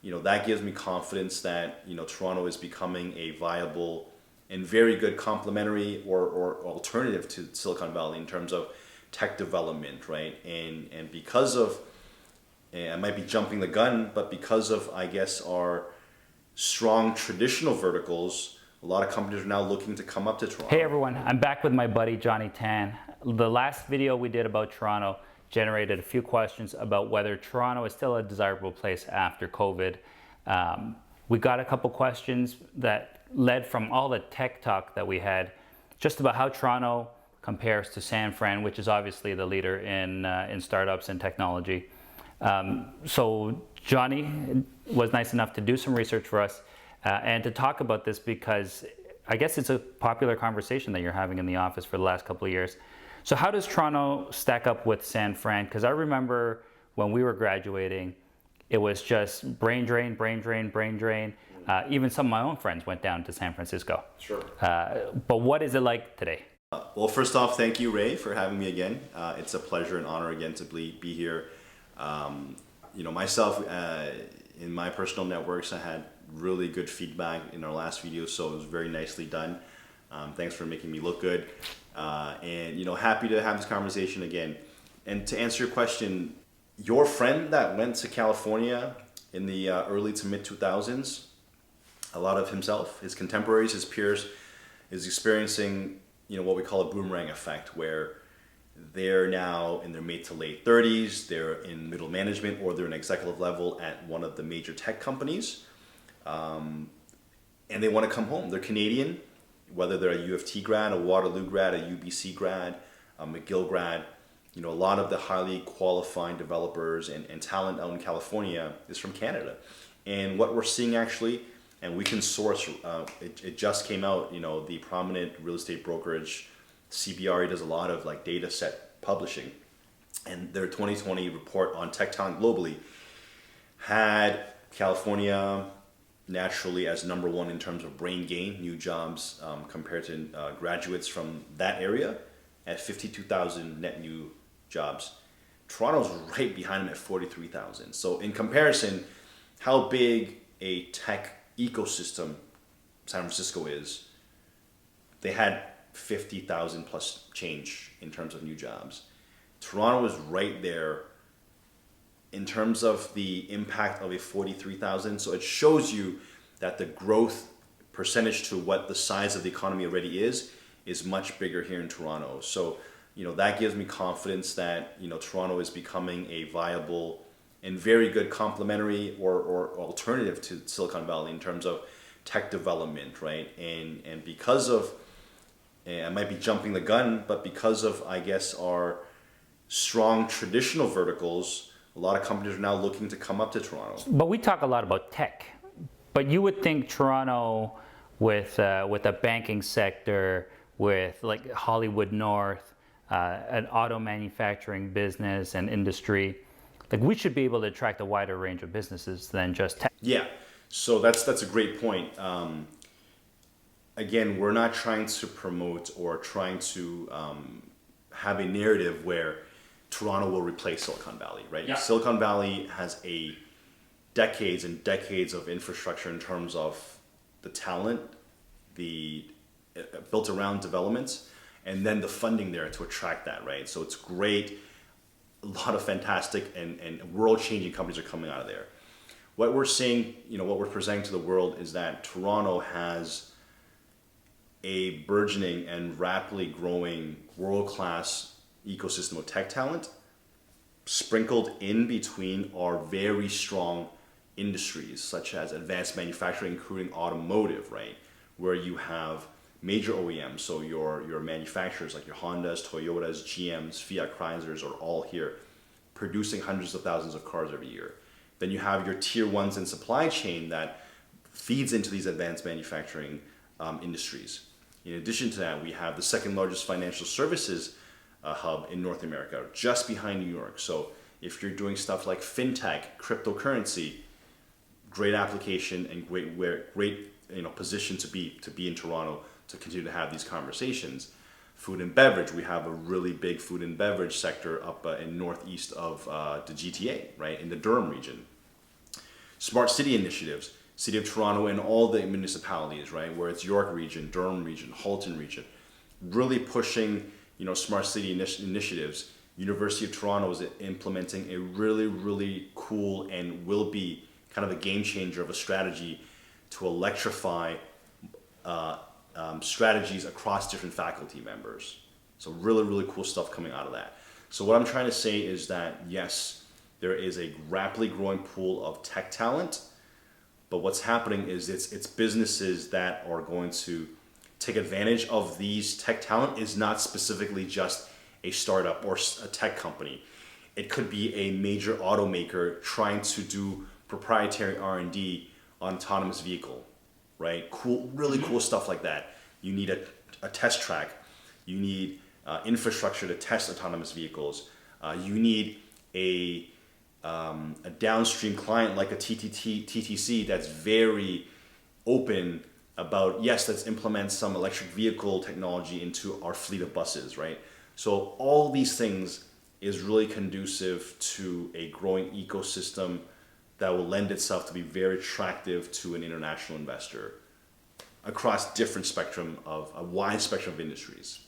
that gives me confidence that, Toronto is becoming a viable and very good complementary or alternative to Silicon Valley in terms of tech development, right? And because of, and I might be jumping the gun, but because of, I guess, our strong traditional verticals, a lot of companies are now looking to come up to Toronto. Hey everyone, I'm back with my buddy Johnny Tan. The last video we did about Toronto generated a few questions about whether Toronto is still a desirable place after COVID. We got a couple questions that led from all the tech talk that we had, just about how Toronto compares to San Fran, which is obviously the leader in startups and technology. So Johnny was nice enough to do some research for us and to talk about this, because I guess it's a popular conversation that you're having in the office for the last couple of years. So how does Toronto stack up with San Fran? Because I remember when we were graduating, it was just brain drain, brain drain, brain drain. Even some of my own friends went down to San Francisco. Sure. But what is it like today? Well, first off, thank you, Ray, for having me again. It's a pleasure and honor again to be here. Myself, in my personal networks, I had really good feedback in our last video, so it was very nicely done. Thanks for making me look good. And happy to have this conversation again. And to answer your question, your friend that went to California in the early to mid 2000s, a lot of himself, his contemporaries, his peers, is experiencing what we call a boomerang effect, where they're now in their mid to late 30s, they're in middle management, or they're an executive level at one of the major tech companies, and they want to come home. They're Canadian, whether they're a U of T grad, a Waterloo grad, a UBC grad, a McGill grad. A lot of the highly qualified developers and talent out in California is from Canada. And what we're seeing actually, and we can source, it just came out, the prominent real estate brokerage, CBRE, does a lot of data set publishing. And their 2020 report on tech talent globally had California naturally as number one in terms of brain gain, new jobs, compared to graduates from that area at 52,000 net new jobs. Toronto's right behind them at 43,000. So in comparison, how big a tech ecosystem San Francisco is, they had 50,000 plus change in terms of new jobs. Toronto is right there in terms of the impact of a 43,000. So it shows you that the growth percentage to what the size of the economy already is much bigger here in Toronto. So, that gives me confidence that, Toronto is becoming a viable and very good complementary or alternative to Silicon Valley in terms of tech development, right? And because of, and I might be jumping the gun, but because of, I guess, our strong traditional verticals, a lot of companies are now looking to come up to Toronto. But we talk a lot about tech, but you would think Toronto with a banking sector, with Hollywood North, an auto manufacturing business and industry, we should be able to attract a wider range of businesses than just tech. Yeah, so that's a great point. Again, we're not trying to promote or trying to have a narrative where Toronto will replace Silicon Valley, right? Yeah. Silicon Valley has decades and decades of infrastructure in terms of the talent, built around developments, and then the funding there to attract that, right? So it's great. A lot of fantastic and world-changing companies are coming out of there. What we're seeing, what we're presenting to the world is that Toronto has a burgeoning and rapidly growing world-class ecosystem of tech talent sprinkled in between our very strong industries, such as advanced manufacturing, including automotive, right? Where you have major OEMs, so your manufacturers like your Hondas, Toyotas, GMs, Fiat Chryslers are all here producing hundreds of thousands of cars every year. Then you have your tier ones in supply chain that feeds into these advanced manufacturing industries. In addition to that, we have the second largest financial services hub in North America, just behind New York. So if you're doing stuff like fintech, cryptocurrency, great application and great position to be in Toronto to continue to have these conversations. Food and beverage, we have a really big food and beverage sector up in northeast of the GTA, right, in the Durham region. Smart city initiatives, City of Toronto and all the municipalities, right, where it's York region, Durham region, Halton region, really pushing, smart city initiatives. University of Toronto is implementing a really, really cool and will be kind of a game changer of a strategy to electrify strategies across different faculty members. So really, really cool stuff coming out of that. So what I'm trying to say is that, yes, there is a rapidly growing pool of tech talent, but what's happening is it's businesses that are going to take advantage of these tech talent is not specifically just a startup or a tech company. It could be a major automaker trying to do proprietary R&D on autonomous vehicle, right? Cool, really cool stuff like that. You need a test track. You need infrastructure to test autonomous vehicles. You need a downstream client like a TTC that's very open about, yes, let's implement some electric vehicle technology into our fleet of buses, right? So all these things is really conducive to a growing ecosystem that will lend itself to be very attractive to an international investor across a wide spectrum of industries.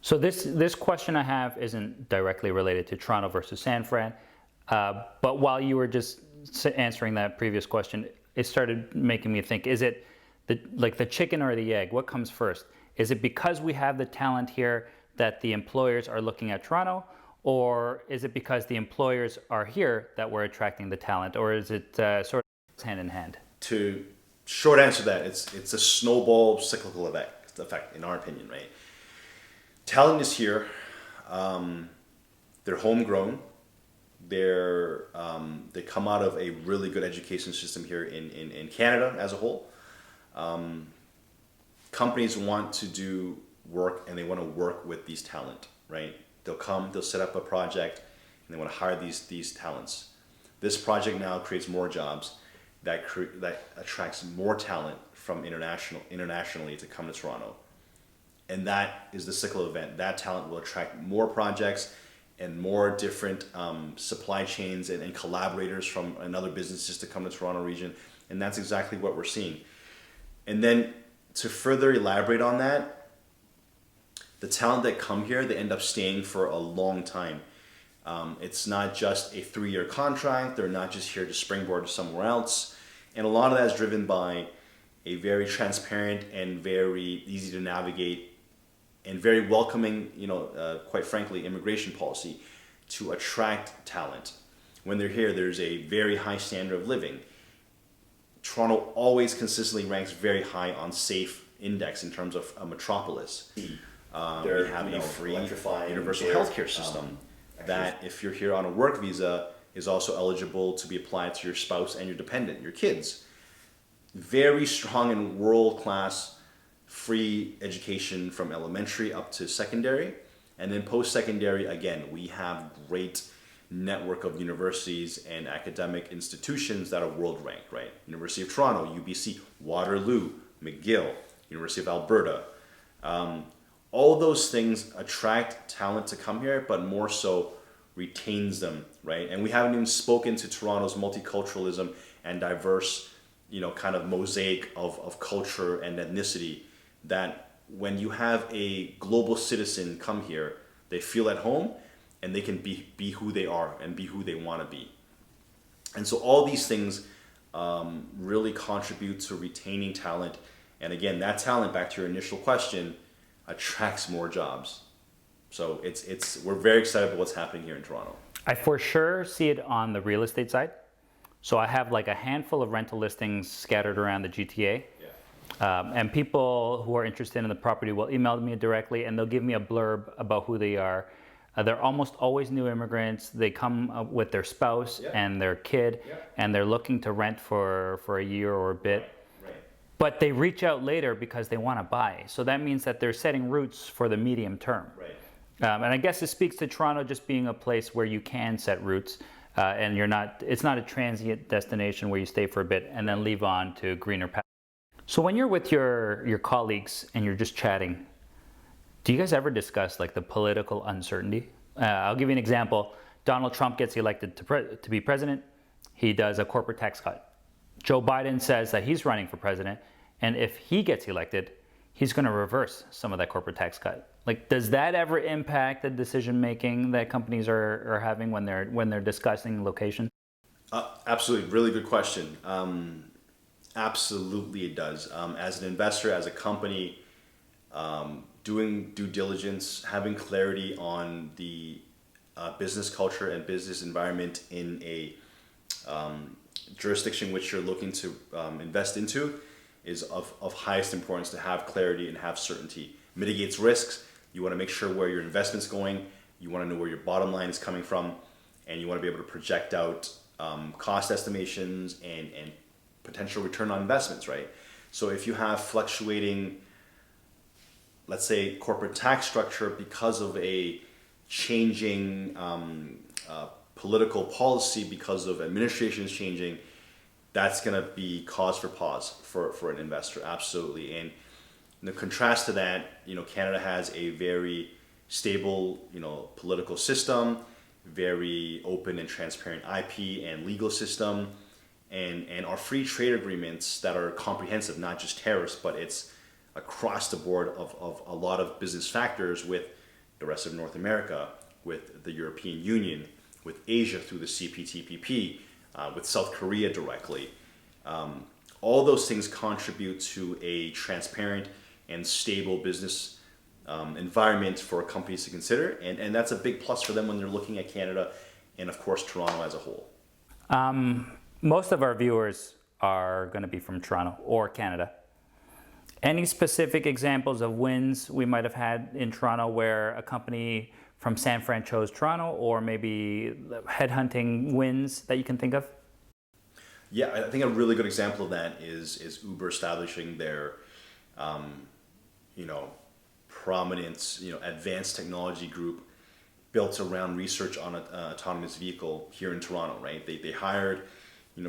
So this question I have isn't directly related to Toronto versus San Fran, but while you were just answering that previous question, it started making me think, is it the chicken or the egg? What comes first? Is it because we have the talent here that the employers are looking at Toronto, or is it because the employers are here that we're attracting the talent, or is it sort of hand in hand? To short answer that, it's a snowball cyclical effect in our opinion, right? Talent is here. They're homegrown. They come out of a really good education system here in Canada as a whole. Companies want to do work and they want to work with these talent, right? They'll set up a project and they want to hire these talents. This project now creates more jobs that attracts more talent from internationally to come to Toronto. And that is the cyclical event. That talent will attract more projects and more different supply chains and collaborators from another businesses to come to Toronto region. And that's exactly what we're seeing. And then to further elaborate on that, the talent that come here, they end up staying for a long time. It's not just a 3-year contract. They're not just here to springboard to somewhere else. And a lot of that is driven by a very transparent and very easy to navigate and very welcoming, quite frankly, immigration policy to attract talent. When they're here, there's a very high standard of living. Toronto always consistently ranks very high on SAFE index in terms of a metropolis. We have a free universal healthcare system that if you're here on a work visa is also eligible to be applied to your spouse and your dependent, your kids. Very strong and world-class free education from elementary up to secondary. And then post-secondary, again, we have great network of universities and academic institutions that are world ranked, right? University of Toronto, UBC, Waterloo, McGill, University of Alberta. All those things attract talent to come here, but more so retains them, right? And we haven't even spoken to Toronto's multiculturalism and diverse, kind of mosaic of culture and ethnicity, that when you have a global citizen come here, they feel at home and they can be who they are and be who they want to be. And so all these things really contribute to retaining talent. And again, that talent, back to your initial question, attracts more jobs. So we're very excited about what's happening here in Toronto. I for sure see it on the real estate side. So I have like a handful of rental listings scattered around the GTA. And people who are interested in the property will email me directly and they'll give me a blurb about who they are. They're almost always new immigrants. They come with their spouse and their kid, and they're looking to rent for a year or a bit. Right. But they reach out later because they want to buy. So that means that they're setting roots for the medium term. Right. And I guess it speaks to Toronto just being a place where you can set roots, and it's not a transient destination where you stay for a bit and then leave on to greener pastures. So when you're with your colleagues and you're just chatting, do you guys ever discuss like the political uncertainty? I'll give you an example. Donald Trump gets elected to be president. he does a corporate tax cut. Joe Biden says that he's running for president, and if he gets elected, he's going to reverse some of that corporate tax cut. Like, does that ever impact the decision making that companies are having when they're discussing location? Absolutely, really good question. Absolutely, it does. As an investor, as a company, doing due diligence, having clarity on the business culture and business environment in a jurisdiction which you're looking to invest into is of highest importance to have clarity and have certainty. Mitigates risks. You want to make sure where your investment's going. You want to know where your bottom line is coming from, and you want to be able to project out cost estimations and potential return on investments, right? So if you have fluctuating, let's say, corporate tax structure because of a changing political policy, because of administrations changing, that's going to be cause for pause for an investor, absolutely. And in the contrast to that, Canada has a very stable, political system, very open and transparent IP and legal system, and our free trade agreements that are comprehensive, not just tariffs, but it's across the board of a lot of business factors with the rest of North America, with the European Union, with Asia through the CPTPP, with South Korea directly. All those things contribute to a transparent and stable business environment for companies to consider. And that's a big plus for them when they're looking at Canada and, of course, Toronto as a whole. Most of our viewers are going to be from Toronto or Canada. Any specific examples of wins we might have had in Toronto where a company from San Fran chose Toronto, or maybe headhunting wins that you can think of? Yeah, I think a really good example of that is Uber establishing their, prominent, advanced technology group built around research on an autonomous vehicle here in Toronto, right? They hired,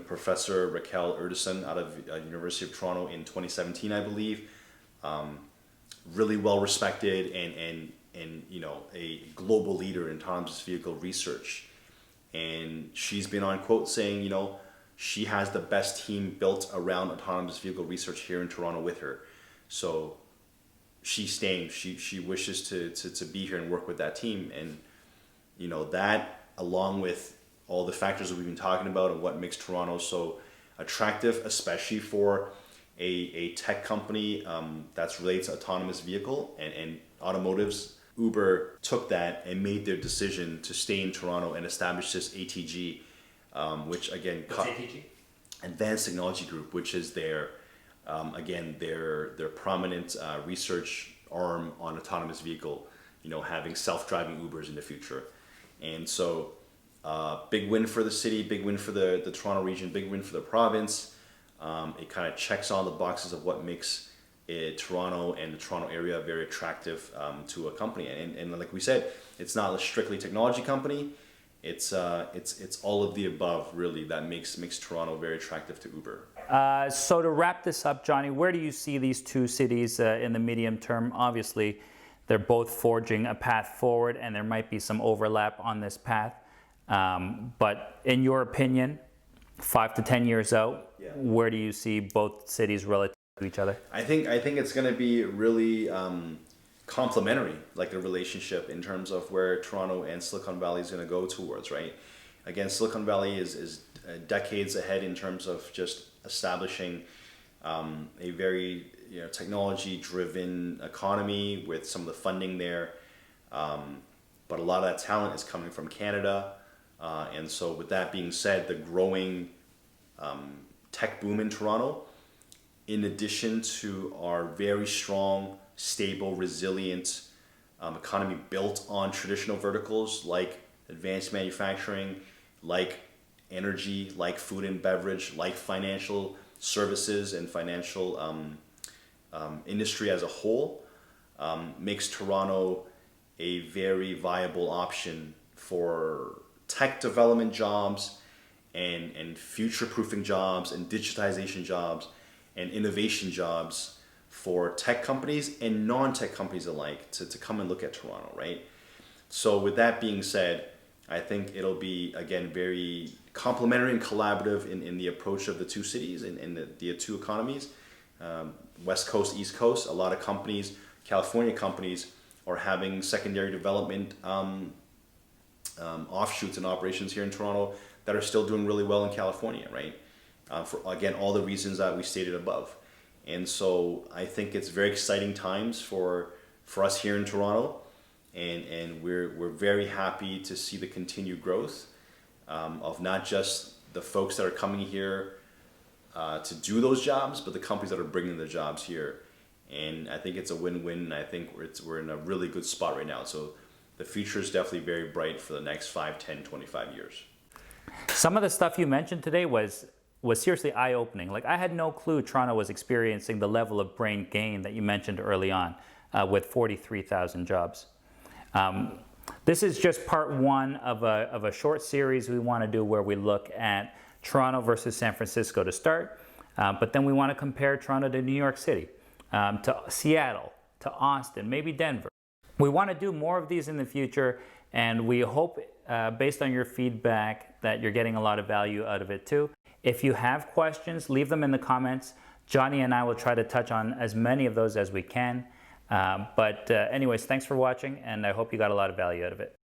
Professor Raquel Erdison out of University of Toronto in 2017, I believe. Really well respected and a global leader in autonomous vehicle research. And she's been on quote saying, she has the best team built around autonomous vehicle research here in Toronto with her. So she's staying. She wishes to be here and work with that team. And that, along with all the factors that we've been talking about and what makes Toronto so attractive, especially for a tech company that's related to autonomous vehicle and automotives. Uber took that and made their decision to stay in Toronto and establish this ATG, which again, What's ATG? Advanced Technology Group, which is their prominent research arm on autonomous vehicle, having self-driving Ubers in the future. And so big win for the city, big win for the Toronto region, big win for the province. It kind of checks all the boxes of what makes Toronto and the Toronto area very attractive to a company. And like we said, it's not a strictly technology company. It's all of the above, really, that makes Toronto very attractive to Uber. So to wrap this up, Johnny, where do you see these two cities in the medium term? Obviously, they're both forging a path forward, and there might be some overlap on this path. But in your opinion, 5 to 10 years out, where do you see both cities relative to each other? I think it's going to be really complementary, like the relationship in terms of where Toronto and Silicon Valley is going to go towards, right? Again, Silicon Valley is decades ahead in terms of just establishing a very technology-driven economy with some of the funding there. But a lot of that talent is coming from Canada. And so with that being said, the growing tech boom in Toronto, in addition to our very strong, stable, resilient economy built on traditional verticals like advanced manufacturing, like energy, like food and beverage, like financial services and financial industry as a whole, makes Toronto a very viable option for tech development jobs and future-proofing jobs and digitization jobs and innovation jobs for tech companies and non-tech companies alike to come and look at Toronto, right? So with that being said, I think it'll be, again, very complementary and collaborative in the approach of the two cities and the two economies. West Coast, East Coast, a lot of companies, California companies, are having secondary development offshoots and operations here in Toronto that are still doing really well in California, right? For, again, all the reasons that we stated above. And so I think it's very exciting times for us here in Toronto. And we're very happy to see the continued growth of not just the folks that are coming here to do those jobs, but the companies that are bringing the jobs here. And I think it's a win-win. I think we're in a really good spot right now. So the future is definitely very bright for the next 5, 10, 25 years. Some of the stuff you mentioned today was seriously eye-opening. Like, I had no clue Toronto was experiencing the level of brain gain that you mentioned early on with 43,000 jobs. This is just part one of a short series we want to do where we look at Toronto versus San Francisco to start, but then we want to compare Toronto to New York City, to Seattle, to Austin, maybe Denver. We want to do more of these in the future, and we hope, based on your feedback, that you're getting a lot of value out of it too. If you have questions, leave them in the comments. Johnny and I will try to touch on as many of those as we can. Anyways, thanks for watching, and I hope you got a lot of value out of it.